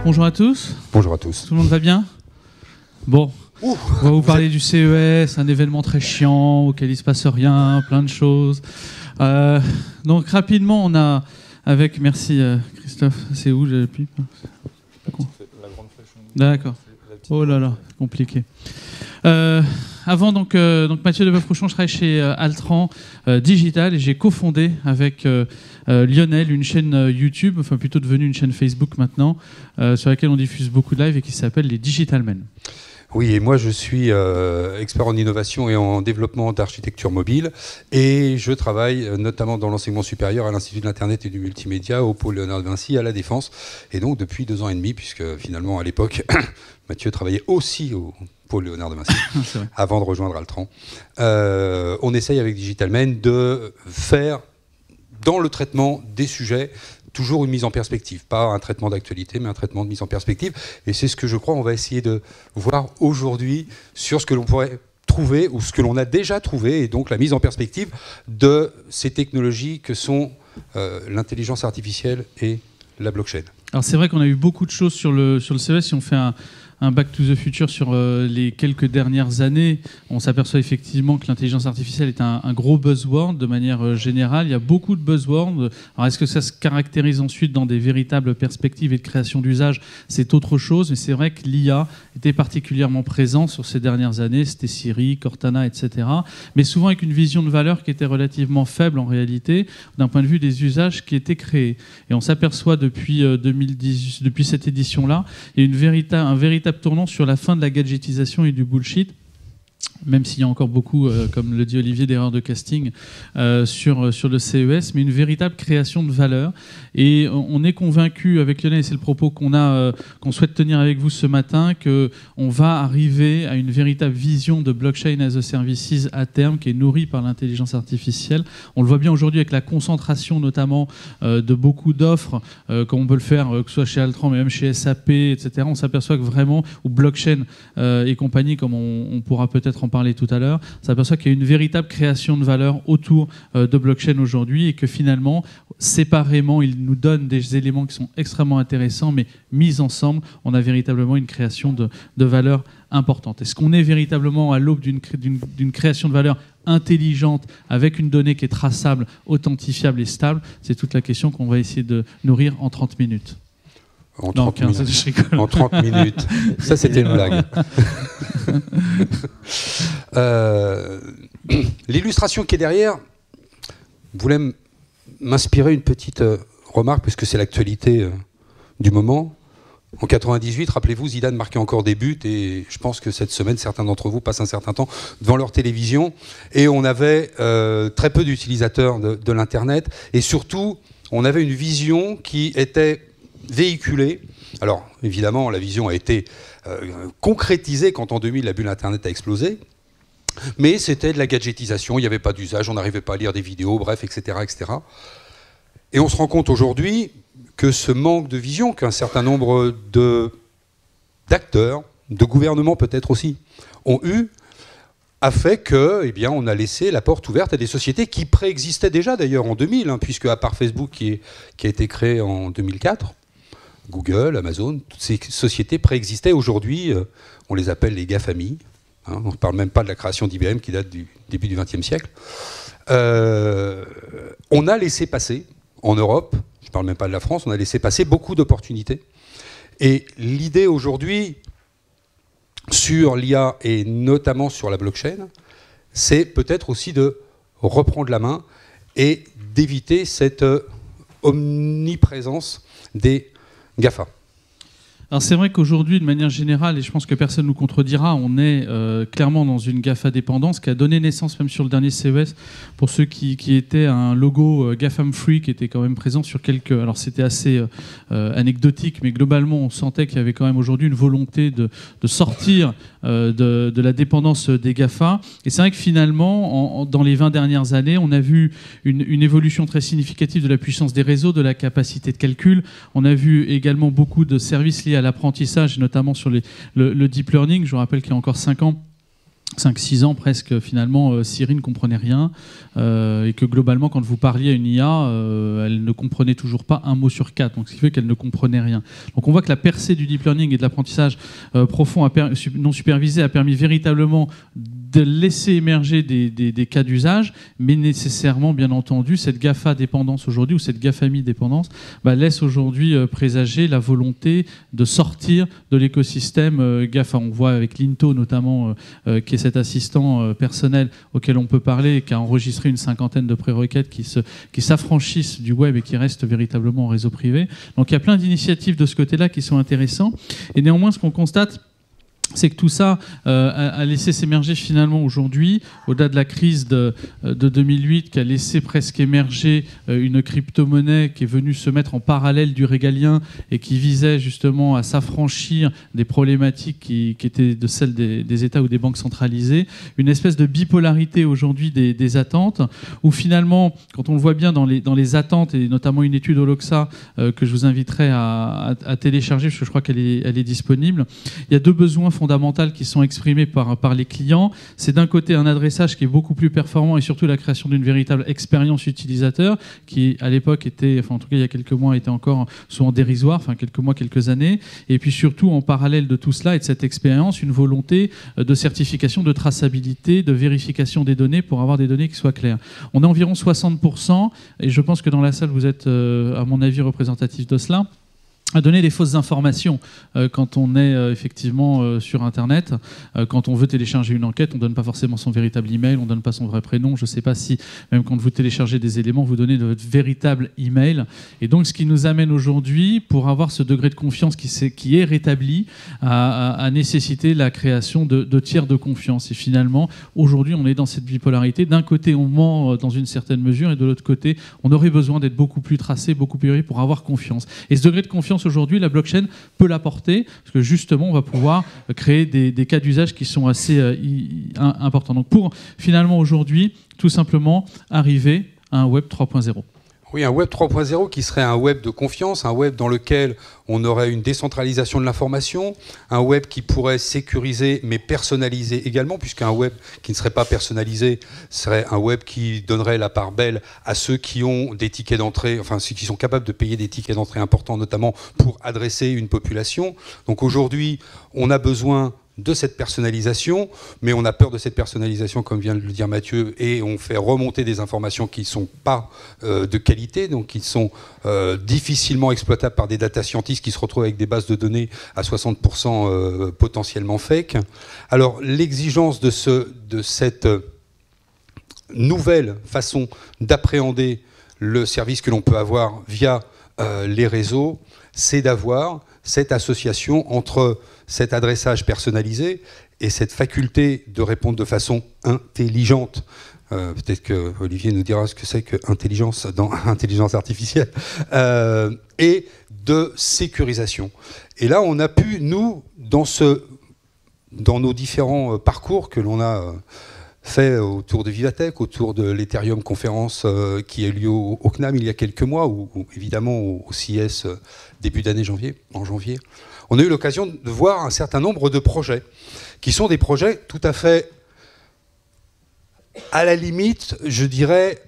Bonjour à tous. Bonjour à tous. Tout le monde va bien? Bon, on va vous parler du CES, un événement très chiant auquel il ne se passe rien, plein de choses. Donc rapidement, on a avec, merci Christophe, c'est où la pipe? La grande flèche. D'accord. Oh là là, compliqué. Avant, donc Mathieu Deboeuf-Rouchon, je travaille chez Altran Digital et j'ai cofondé avec Lionel une chaîne YouTube, enfin plutôt devenue une chaîne Facebook maintenant, sur laquelle on diffuse beaucoup de live et qui s'appelle les Digital Men. Oui, et moi je suis expert en innovation et en développement d'architecture mobile et je travaille notamment dans l'enseignement supérieur à l'Institut de l'Internet et du Multimédia au pôle Léonard de Vinci à La Défense. Et donc depuis 2 ans et demi, puisque finalement à l'époque, Mathieu travaillait aussi au pôle Léonard de Vinci avant de rejoindre Altran. On essaye avec Digital Men de faire dans le traitement des sujets toujours une mise en perspective, pas un traitement d'actualité, mais un traitement de mise en perspective. Et c'est ce que je crois on va essayer de voir aujourd'hui sur ce que l'on pourrait trouver ou ce que l'on a déjà trouvé, et donc la mise en perspective de ces technologies que sont l'intelligence artificielle et la blockchain. Alors c'est vrai qu'on a eu beaucoup de choses sur le CES. Si on fait un back to the future sur les quelques dernières années, on s'aperçoit effectivement que l'intelligence artificielle est un gros buzzword de manière générale. Il y a beaucoup de buzzwords. Alors est-ce que ça se caractérise ensuite dans des véritables perspectives et de création d'usage? C'est autre chose, mais c'est vrai que l'IA était particulièrement présent sur ces dernières années. C'était Siri, Cortana, etc. Mais souvent avec une vision de valeur qui était relativement faible en réalité, d'un point de vue des usages qui étaient créés. Et on s'aperçoit depuis 2010, depuis cette édition-là, il y a un véritable tournant sur la fin de la gadgetisation et du bullshit, même s'il y a encore beaucoup, comme le dit Olivier, d'erreurs de casting sur le CES, mais une véritable création de valeur. Et on est convaincu avec Lionel, et c'est le propos qu'on souhaite tenir avec vous ce matin, qu'on va arriver à une véritable vision de blockchain as a services à terme qui est nourrie par l'intelligence artificielle. On le voit bien aujourd'hui avec la concentration notamment de beaucoup d'offres, comme on peut le faire que ce soit chez Altran, mais même chez SAP, etc. On s'aperçoit que vraiment, ou blockchain et compagnie, comme on pourra peut-être en parler tout à l'heure, on s'aperçoit qu'il y a une véritable création de valeur autour de blockchain aujourd'hui et que finalement, séparément, il nous donne des éléments qui sont extrêmement intéressants, mais mis ensemble, on a véritablement une création de valeur importante. Est-ce qu'on est véritablement à l'aube d'une création de valeur intelligente avec une donnée qui est traçable, authentifiable et stable? C'est toute la question qu'on va essayer de nourrir en 30 minutes. En 30 minutes. Ça, c'était une blague. L'illustration qui est derrière voulait m'inspirer une petite remarque, puisque c'est l'actualité du moment. En 98, rappelez-vous, Zidane marquait encore des buts, et je pense que cette semaine, certains d'entre vous passent un certain temps devant leur télévision, et on avait très peu d'utilisateurs de l'Internet, et surtout, on avait une vision qui était véhiculée. Alors, évidemment, la vision a été concrétisée quand en 2000, la bulle Internet a explosé. Mais c'était de la gadgetisation, il n'y avait pas d'usage, on n'arrivait pas à lire des vidéos, bref, etc., etc. Et on se rend compte aujourd'hui que ce manque de vision, qu'un certain nombre d'acteurs, de gouvernements peut-être aussi, ont eu, a fait que, eh bien, on a laissé la porte ouverte à des sociétés qui préexistaient déjà d'ailleurs en 2000, puisque à part Facebook qui a été créé en 2004, Google, Amazon, toutes ces sociétés préexistaient. Aujourd'hui, on les appelle les GAFAMI. On ne parle même pas de la création d'IBM qui date du début du XXe siècle. On a laissé passer, en Europe, je ne parle même pas de la France, on a laissé passer beaucoup d'opportunités. Et l'idée aujourd'hui, sur l'IA et notamment sur la blockchain, c'est peut-être aussi de reprendre la main et d'éviter cette omniprésence des GAFA. Alors c'est vrai qu'aujourd'hui, de manière générale, et je pense que personne ne nous contredira, on est clairement dans une GAFA dépendance qui a donné naissance même sur le dernier CES, pour ceux qui étaient un logo GAFAM Free qui était quand même présent sur quelques... Alors c'était assez anecdotique, mais globalement on sentait qu'il y avait quand même aujourd'hui une volonté de sortir de la dépendance des GAFA. Et c'est vrai que finalement, dans les 20 dernières années, on a vu une évolution très significative de la puissance des réseaux, de la capacité de calcul. On a vu également beaucoup de services liés à l'apprentissage, notamment sur le deep learning. Je vous rappelle qu'il y a encore 5 ans, 5-6 ans presque, finalement, Siri ne comprenait rien et que globalement, quand vous parliez à une IA, elle ne comprenait toujours pas un mot sur 4, donc ce qui fait qu'elle ne comprenait rien. Donc on voit que la percée du deep learning et de l'apprentissage profond non supervisé a permis véritablement de laisser émerger des cas d'usage, mais nécessairement, bien entendu, cette GAFA dépendance aujourd'hui, ou cette GAFAMI dépendance, laisse aujourd'hui présager la volonté de sortir de l'écosystème GAFA. On voit avec Linto notamment, qui est cet assistant personnel auquel on peut parler et qui a enregistré une 50aine de prérequêtes qui s'affranchissent du web et qui restent véritablement en réseau privé. Donc il y a plein d'initiatives de ce côté-là qui sont intéressantes. Et néanmoins, ce qu'on constate, c'est que tout ça a laissé s'émerger finalement aujourd'hui, au-delà de la crise de 2008, qui a laissé presque émerger une crypto-monnaie qui est venue se mettre en parallèle du régalien et qui visait justement à s'affranchir des problématiques qui étaient de celles des États ou des banques centralisées, une espèce de bipolarité aujourd'hui des attentes, où finalement, quand on le voit bien dans les attentes, et notamment une étude Holoxa que je vous inviterai à télécharger, parce que je crois qu'elle est disponible, il y a deux besoins fondamentales qui sont exprimées par les clients. C'est d'un côté un adressage qui est beaucoup plus performant et surtout la création d'une véritable expérience utilisateur qui, à l'époque, était, enfin en tout cas il y a quelques mois, était encore souvent dérisoire, enfin quelques mois, quelques années. Et puis surtout, en parallèle de tout cela et de cette expérience, une volonté de certification, de traçabilité, de vérification des données pour avoir des données qui soient claires. On est environ 60%, et je pense que dans la salle, vous êtes, à mon avis, représentatif de cela, à donner des fausses informations quand on est effectivement sur Internet. Quand on veut télécharger une enquête, on ne donne pas forcément son véritable email, on ne donne pas son vrai prénom. Je ne sais pas si, même quand vous téléchargez des éléments, vous donnez votre véritable email. Et donc, ce qui nous amène aujourd'hui, pour avoir ce degré de confiance qui est rétabli, à nécessiter la création de tiers de confiance. Et finalement, aujourd'hui, on est dans cette bipolarité. D'un côté, on ment dans une certaine mesure, et de l'autre côté, on aurait besoin d'être beaucoup plus tracé, beaucoup plus pour avoir confiance. Et ce degré de confiance, aujourd'hui, la blockchain peut l'apporter, parce que justement, on va pouvoir créer des cas d'usage qui sont assez importants. Donc pour, finalement, aujourd'hui, tout simplement, arriver à un Web 3.0. Oui, un Web 3.0 qui serait un web de confiance, un web dans lequel on aurait une décentralisation de l'information, un web qui pourrait sécuriser mais personnaliser également, puisqu'un web qui ne serait pas personnalisé serait un web qui donnerait la part belle à ceux qui ont des tickets d'entrée, enfin ceux qui sont capables de payer des tickets d'entrée importants, notamment pour adresser une population. Donc aujourd'hui, on a besoin de cette personnalisation, mais on a peur de cette personnalisation, comme vient de le dire Mathieu, et on fait remonter des informations qui ne sont pas de qualité, donc qui sont difficilement exploitables par des data scientists qui se retrouvent avec des bases de données à 60% potentiellement fake. Alors l'exigence de cette nouvelle façon d'appréhender le service que l'on peut avoir via les réseaux, c'est d'avoir cette association entre cet adressage personnalisé et cette faculté de répondre de façon intelligente. Peut-être que Olivier nous dira ce que c'est que intelligence dans intelligence artificielle, et de sécurisation. Et là, on a pu, nous, dans nos différents parcours que l'on a fait autour de Vivatech, autour de l'Ethereum conférence qui a eu lieu au CNAM il y a quelques mois, ou évidemment au CES début d'année en janvier, on a eu l'occasion de voir un certain nombre de projets qui sont des projets tout à fait, à la limite, je dirais,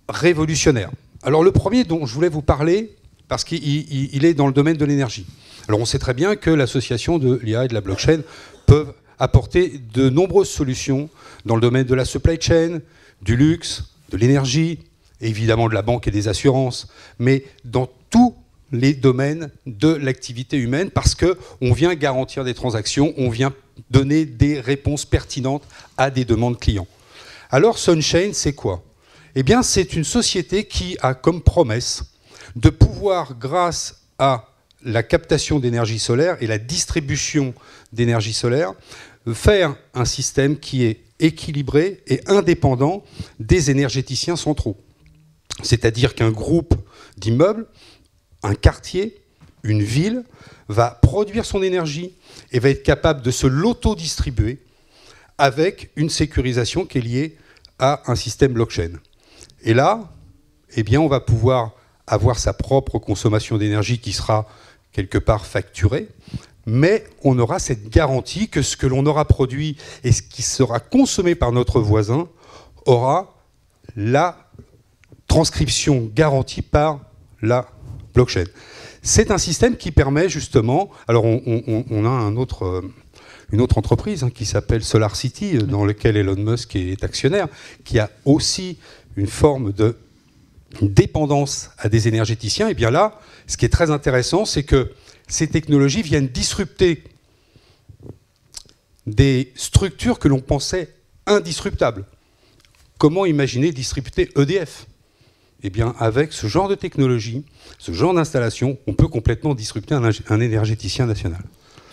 révolutionnaires. Alors le premier dont je voulais vous parler, parce qu'il est dans le domaine de l'énergie. Alors on sait très bien que l'association de l'IA et de la blockchain peuvent apporter de nombreuses solutions dans le domaine de la supply chain, du luxe, de l'énergie, évidemment de la banque et des assurances, mais dans tous les domaines de l'activité humaine, parce qu'on vient garantir des transactions, on vient donner des réponses pertinentes à des demandes clients. Alors Sunchain, c'est quoi? Eh bien, c'est une société qui a comme promesse de pouvoir, grâce à la captation d'énergie solaire et la distribution d'énergie solaire, faire un système qui est équilibré et indépendant des énergéticiens centraux. C'est-à-dire qu'un groupe d'immeubles, un quartier, une ville, va produire son énergie et va être capable de se l'auto-distribuer avec une sécurisation qui est liée à un système blockchain. Et là, eh bien, on va pouvoir avoir sa propre consommation d'énergie qui sera quelque part facturée, mais on aura cette garantie que ce que l'on aura produit et ce qui sera consommé par notre voisin aura la transcription garantie par la blockchain. C'est un système qui permet justement... Alors on a une autre entreprise qui s'appelle SolarCity, dans laquelle Elon Musk est actionnaire, qui a aussi une forme de dépendance à des énergéticiens. Et bien là, ce qui est très intéressant, c'est que ces technologies viennent disrupter des structures que l'on pensait indisruptables. Comment imaginer disrupter EDF ? Eh bien, avec ce genre de technologie, ce genre d'installation, on peut complètement disrupter un énergéticien national.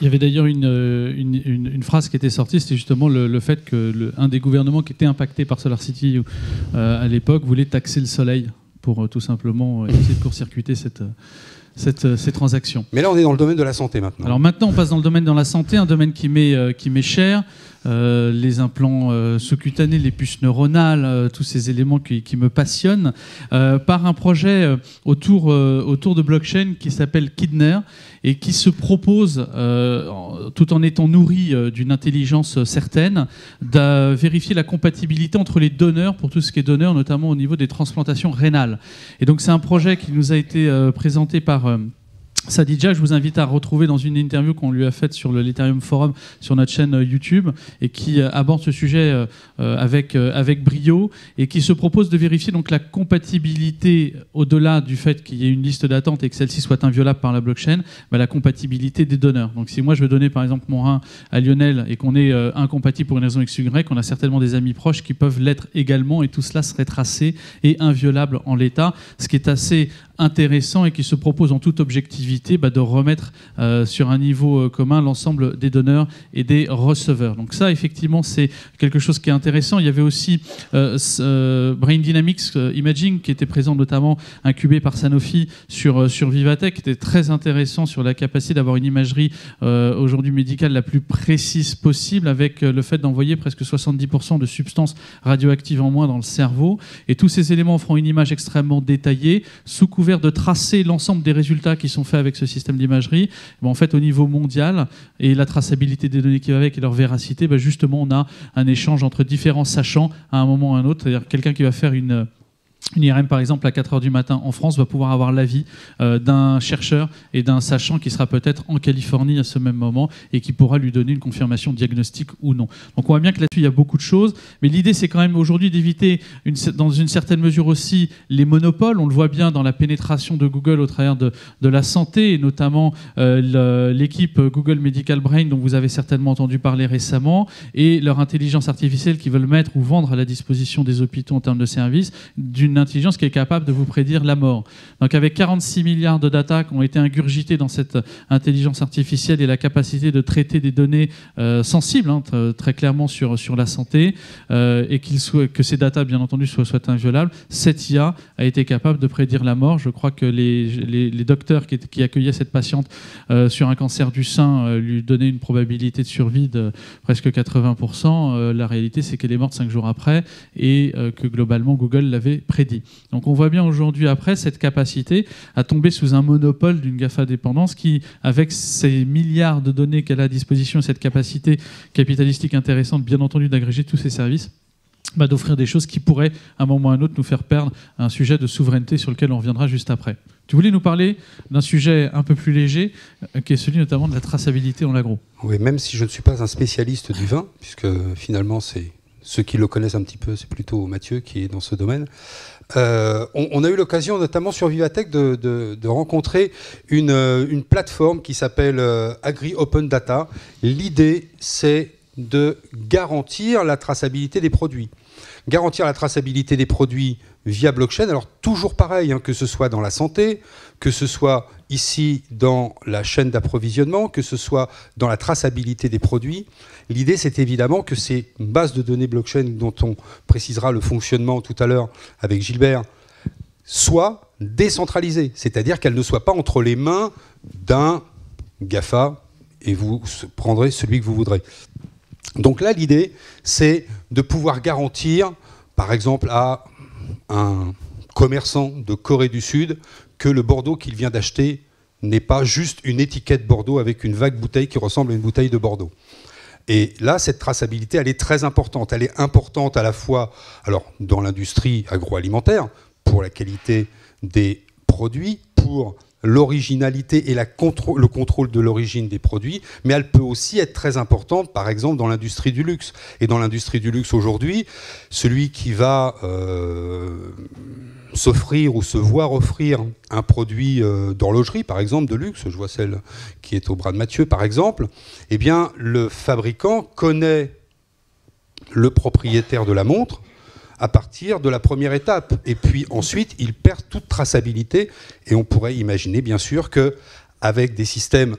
Il y avait d'ailleurs une phrase qui était sortie, c'était justement le fait que un des gouvernements qui était impacté par SolarCity à l'époque voulait taxer le soleil pour tout simplement essayer de court-circuiter ces transactions. Mais là, on est dans le domaine de la santé maintenant. Alors maintenant, on passe dans le domaine de la santé, un domaine qui m'est cher. Les implants sous-cutanés, les puces neuronales, tous ces éléments qui me passionnent, par un projet autour de blockchain qui s'appelle Kidner et qui se propose, tout en étant nourri d'une intelligence certaine, de vérifier la compatibilité entre les donneurs, pour tout ce qui est donneur, notamment au niveau des transplantations rénales. Et donc c'est un projet qui nous a été présenté par... Sadidja, je vous invite à retrouver dans une interview qu'on lui a faite sur l'Ethereum Forum sur notre chaîne YouTube et qui aborde ce sujet avec brio et qui se propose de vérifier donc la compatibilité, au-delà du fait qu'il y ait une liste d'attente et que celle-ci soit inviolable par la blockchain, la compatibilité des donneurs. Donc si moi je veux donner par exemple mon rein à Lionel et qu'on est incompatible pour une raison X ou Y, on a certainement des amis proches qui peuvent l'être également et tout cela serait tracé et inviolable en l'état, ce qui est assez intéressant et qui se propose en toute objectivité de remettre sur un niveau commun l'ensemble des donneurs et des receveurs. Donc ça, effectivement, c'est quelque chose qui est intéressant. Il y avait aussi Brain Dynamics Imaging qui était présent, notamment incubé par Sanofi sur Vivatech, qui était très intéressant sur la capacité d'avoir une imagerie aujourd'hui médicale la plus précise possible, avec le fait d'envoyer presque 70% de substances radioactives en moins dans le cerveau. Et tous ces éléments feront une image extrêmement détaillée, sous couvert de tracer l'ensemble des résultats qui sont faits avec ce système d'imagerie. En fait, au niveau mondial, et la traçabilité des données qui va avec et leur véracité, justement, on a un échange entre différents sachants à un moment ou à un autre. C'est-à-dire quelqu'un qui va faire une IRM, par exemple, à 4h du matin en France, va pouvoir avoir l'avis d'un chercheur et d'un sachant qui sera peut-être en Californie à ce même moment et qui pourra lui donner une confirmation diagnostique ou non. Donc on voit bien que là-dessus, il y a beaucoup de choses. Mais l'idée, c'est quand même aujourd'hui d'éviter, dans une certaine mesure aussi, les monopoles. On le voit bien dans la pénétration de Google au travers de la santé, et notamment l'équipe Google Medical Brain, dont vous avez certainement entendu parler récemment, et leur intelligence artificielle qu'ils veulent mettre ou vendre à la disposition des hôpitaux en termes de services, d'une intelligence qui est capable de vous prédire la mort. Donc avec 46 milliards de data qui ont été ingurgités dans cette intelligence artificielle et la capacité de traiter des données sensibles, très clairement sur la santé, et que ces data, bien entendu, soient inviolables, cette IA a été capable de prédire la mort. Je crois que les docteurs qui accueillaient cette patiente sur un cancer du sein lui donnaient une probabilité de survie de presque 80%. La réalité, c'est qu'elle est morte 5 jours après et que globalement, Google l'avait prédit. Donc on voit bien aujourd'hui après cette capacité à tomber sous un monopole d'une GAFA dépendance qui, avec ces milliards de données qu'elle a à disposition, cette capacité capitalistique intéressante, bien entendu, d'agréger tous ces services, d'offrir des choses qui pourraient, à un moment ou à un autre, nous faire perdre un sujet de souveraineté sur lequel on reviendra juste après. Tu voulais nous parler d'un sujet un peu plus léger, qui est celui notamment de la traçabilité en agro. Oui, même si je ne suis pas un spécialiste du vin, puisque finalement, c'est ceux qui le connaissent un petit peu, c'est plutôt Mathieu qui est dans ce domaine. On a eu l'occasion, notamment sur Vivatech, de rencontrer une plateforme qui s'appelle Agri Open Data. L'idée, c'est de garantir la traçabilité des produits. Garantir la traçabilité des produits via blockchain, alors toujours pareil, que ce soit dans la santé, que ce soit ici dans la chaîne d'approvisionnement, que ce soit dans la traçabilité des produits. L'idée, c'est évidemment que ces bases de données blockchain, dont on précisera le fonctionnement tout à l'heure avec Gilbert, soient décentralisées, c'est-à-dire qu'elles ne soient pas entre les mains d'un GAFA, et vous prendrez celui que vous voudrez. Donc là, l'idée, c'est de pouvoir garantir, par exemple, à un commerçant de Corée du Sud que le Bordeaux qu'il vient d'acheter n'est pas juste une étiquette Bordeaux avec une vague bouteille qui ressemble à une bouteille de Bordeaux. Et là, cette traçabilité, elle est très importante. Elle est importante à la fois dans l'industrie agroalimentaire, pour la qualité des produits, pour l'originalité et le contrôle de l'origine des produits, mais elle peut aussi être très importante, par exemple, dans l'industrie du luxe. Et dans l'industrie du luxe aujourd'hui, celui qui va s'offrir ou se voir offrir un produit d'horlogerie, par exemple, de luxe, je vois celle qui est au bras de Mathieu, par exemple, eh bien, le fabricant connaît le propriétaire de la montre à partir de la première étape. Et puis ensuite, il perd toute traçabilité. Et on pourrait imaginer, bien sûr, qu'avec des systèmes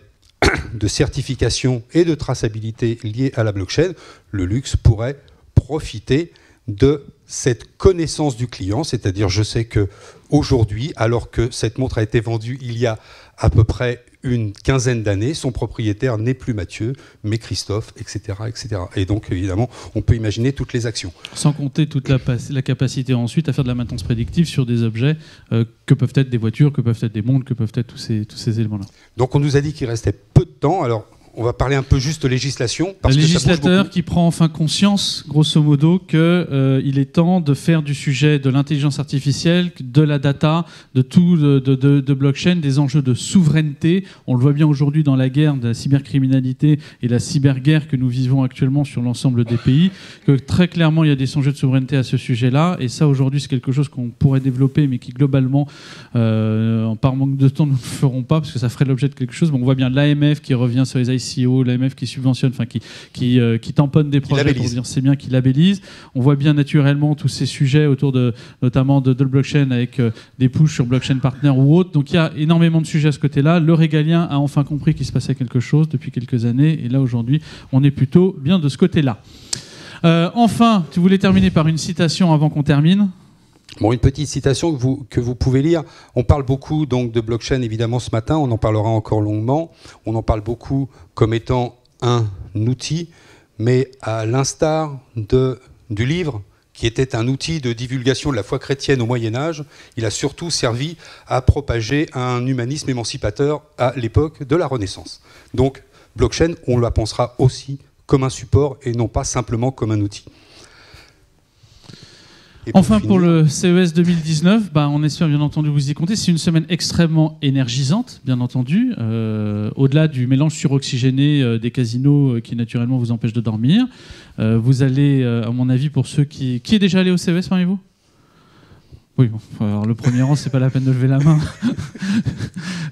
de certification et de traçabilité liés à la blockchain, le luxe pourrait profiter de cette connaissance du client. C'est-à-dire, je sais qu'aujourd'hui, alors que cette montre a été vendue il y a à peu près une quinzaine d'années, son propriétaire n'est plus Mathieu, mais Christophe, etc., etc. Et donc, évidemment, on peut imaginer toutes les actions. Sans compter toute la capacité ensuite à faire de la maintenance prédictive sur des objets que peuvent être des voitures, que peuvent être des montres, que peuvent être tous ces éléments-là. Donc, on nous a dit qu'il restait peu de temps. Alors, on va parler un peu juste de législation. Le législateur qui prend enfin conscience, grosso modo, qu'il est temps de faire du sujet de l'intelligence artificielle, de la data, de tout, de blockchain, des enjeux de souveraineté. On le voit bien aujourd'hui dans la guerre de la cybercriminalité et la cyberguerre que nous vivons actuellement sur l'ensemble des pays, que très clairement, il y a des enjeux de souveraineté à ce sujet-là. Et ça, aujourd'hui, c'est quelque chose qu'on pourrait développer, mais qui, globalement, par manque de temps, nous ne le ferons pas, parce que ça ferait l'objet de quelque chose. Mais on voit bien l'AMF qui revient sur les ICO, l'AMF qui subventionne, enfin qui tamponne des projets pour dire c'est bien, qui labellise. On voit bien naturellement tous ces sujets autour notamment de blockchain avec des pushs sur blockchain partner ou autres. Donc il y a énormément de sujets à ce côté-là. Le régalien a enfin compris qu'il se passait quelque chose depuis quelques années, et là aujourd'hui on est plutôt bien de ce côté-là. Enfin, tu voulais terminer par une citation avant qu'on termine? Bon, une petite citation que vous pouvez lire. On parle beaucoup donc de blockchain évidemment ce matin, on en parlera encore longuement. On en parle beaucoup comme étant un outil, mais à l'instar du livre, qui était un outil de divulgation de la foi chrétienne au Moyen-Âge, il a surtout servi à propager un humanisme émancipateur à l'époque de la Renaissance. Donc, blockchain, on la pensera aussi comme un support et non pas simplement comme un outil. Enfin, pour le CES 2019, on espère bien entendu vous y compter. C'est une semaine extrêmement énergisante, bien entendu, au-delà du mélange suroxygéné des casinos qui naturellement vous empêche de dormir. Vous allez, à mon avis, pour ceux qui est déjà allé au CES parmi vous? Oui, bon, alors le premier rang, c'est pas la peine de lever la main.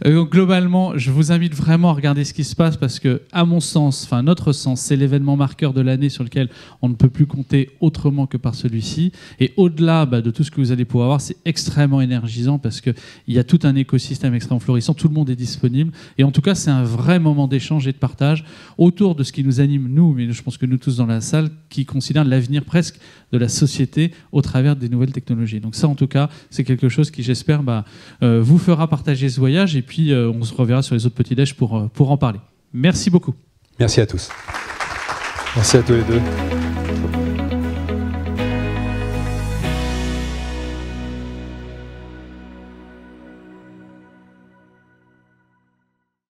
Donc, globalement, je vous invite vraiment à regarder ce qui se passe parce que, à mon sens, enfin notre sens, c'est l'événement marqueur de l'année sur lequel on ne peut plus compter autrement que par celui-ci. Et au-delà de tout ce que vous allez pouvoir voir, c'est extrêmement énergisant parce qu'il y a tout un écosystème extrêmement florissant, tout le monde est disponible. Et en tout cas, c'est un vrai moment d'échange et de partage autour de ce qui nous anime, nous, mais je pense que nous tous dans la salle, qui considèrent l'avenir presque de la société au travers des nouvelles technologies. Donc ça, en tout cas, c'est quelque chose qui, j'espère, vous fera partager ce voyage et puis on se reverra sur les autres petits déj pour en parler. Merci beaucoup. Merci à tous. Merci à tous les deux.